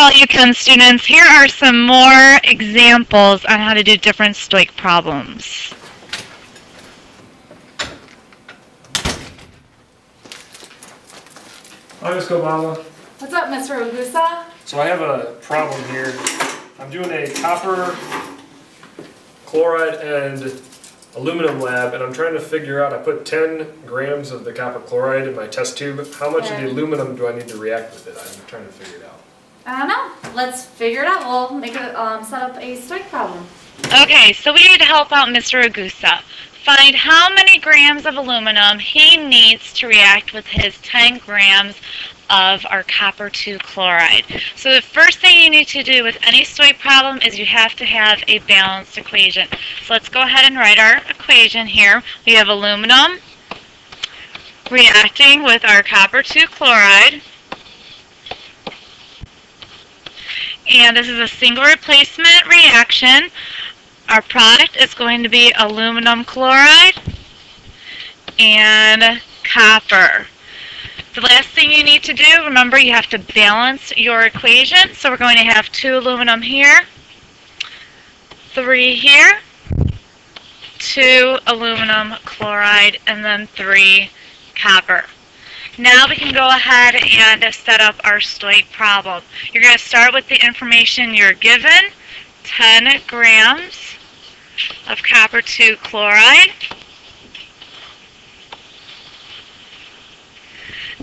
all you 10 students. Here are some more examples on how to do different Stoich problems. Hi, Ms. Kobama. What's up, Mr. Ogusa? So I have a problem here. I'm doing a copper, chloride, and aluminum lab, and I'm trying to figure out, I put 10 grams of the copper chloride in my test tube. How much of the aluminum do I need to react with it? I'm trying to figure it out. I don't know. Let's figure it out. We'll make it, set up a Stoich problem. Okay, so we need to help out Mr. Ogusa. Find how many grams of aluminum he needs to react with his 10 grams of our copper 2 chloride. So the first thing you need to do with any Stoich problem is you have to have a balanced equation. So let's go ahead and write our equation here. We have aluminum reacting with our copper 2 chloride. And this is a single replacement reaction. Our product is going to be aluminum chloride and copper. The last thing you need to do, remember, you have to balance your equation. So we're going to have 2 aluminum here, 3 here, 2 aluminum chloride, and then 3 copper. Now we can go ahead and set up our Stoich problem. You're going to start with the information you're given, 10 grams of copper 2 chloride.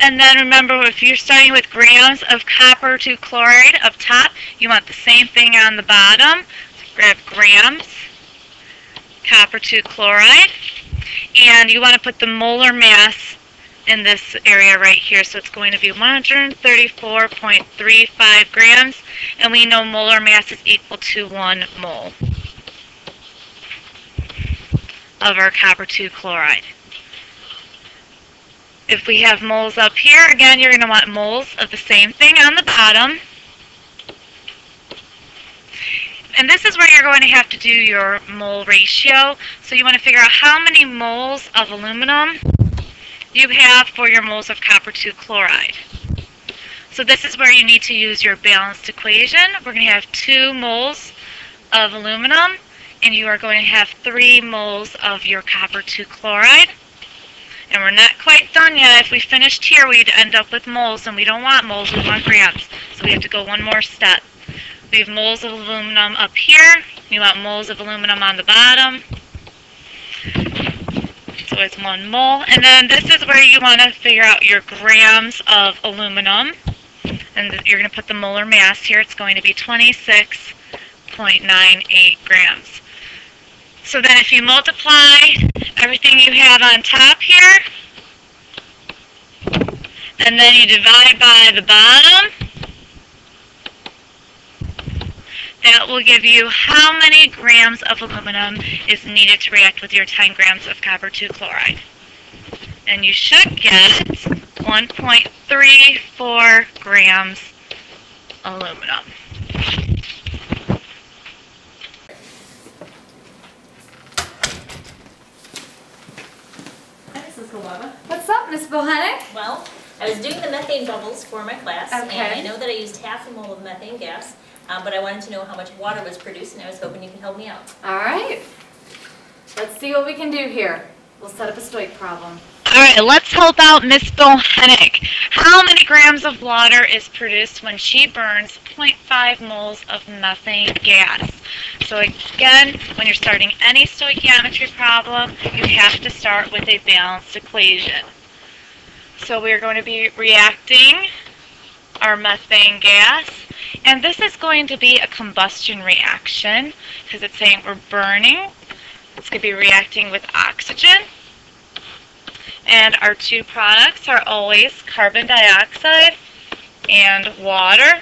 And then remember, if you're starting with grams of copper 2 chloride up top, you want the same thing on the bottom. So grab grams, copper 2 chloride, and you want to put the molar mass in this area right here. So it's going to be 134.35 grams, and we know molar mass is equal to 1 mole of our copper 2 chloride. If we have moles up here, again, you're going to want moles of the same thing on the bottom. And this is where you're going to have to do your mole ratio. So you want to figure out how many moles of aluminum you have for your moles of copper 2 chloride. So this is where you need to use your balanced equation. We're going to have 2 moles of aluminum, and you are going to have 3 moles of your copper 2 chloride. And we're not quite done yet. If we finished here, we'd end up with moles, and we don't want moles, we want grams. So we have to go one more step. We have moles of aluminum up here. You want moles of aluminum on the bottom. So it's 1 mole. And then this is where you want to figure out your grams of aluminum. And you're going to put the molar mass here. It's going to be 26.98 grams. So then if you multiply everything you have on top here, and then you divide by the bottom, that will give you how many grams of aluminum is needed to react with your 10 grams of copper 2 chloride. And you should get 1.34 grams aluminum. What's up, Miss Bohannick? Well, I was doing the methane bubbles for my class, Okay. and I know that I used half a mole of methane gas, but I wanted to know how much water was produced, and I was hoping you could help me out. All right. Let's see what we can do here. We'll set up a Stoich problem. All right, let's help out Miss Bohannick. How many grams of water is produced when she burns 0.5 moles of methane gas? So again, when you're starting any stoichiometry problem, you have to start with a balanced equation. So we're going to be reacting our methane gas, and this is going to be a combustion reaction because it's saying we're burning. It's going to be reacting with oxygen. And our 2 products are always carbon dioxide and water.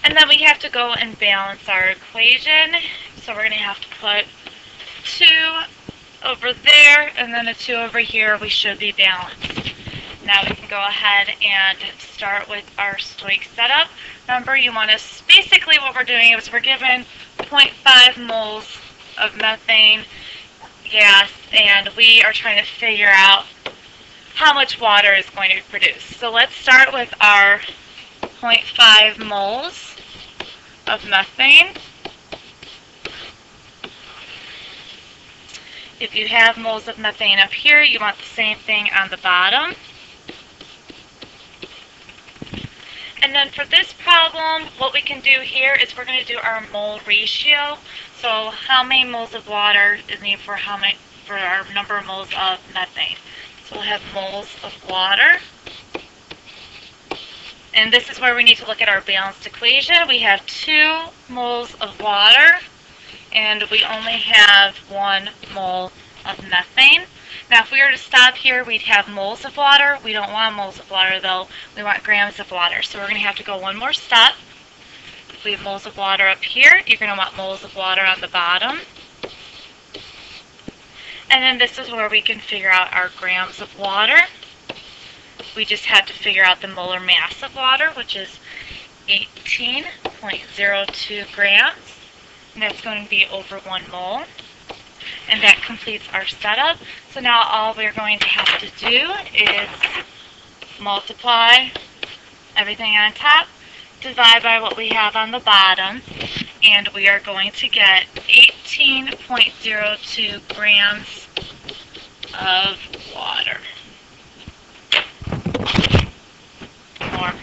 And then we have to go and balance our equation. So we're going to have to put 2 over there and then a 2 over here. We should be balanced. Now we can go ahead and start with our Stoich setup. Remember, you want to, basically what we're doing is we're given 0.5 moles of methane gas, and we are trying to figure out how much water is going to be produced. So let's start with our 0.5 0.5 moles of methane. If you have moles of methane up here, you want the same thing on the bottom. And then for this problem, what we can do here is we're going to do our mole ratio. So how many moles of water is needed for our number of moles of methane. So we'll have moles of water. And this is where we need to look at our balanced equation. We have 2 moles of water, and we only have 1 mole of methane. Now if we were to stop here, we'd have moles of water. We don't want moles of water though, we want grams of water. So we're going to have to go one more step. If we have moles of water up here, you're going to want moles of water on the bottom. And then this is where we can figure out our grams of water. We just have to figure out the molar mass of water, which is 18.02 grams. And that's going to be over 1 mole. And that completes our setup. So now all we're going to have to do is multiply everything on top, divide by what we have on the bottom, and we are going to get 18.02 grams of water.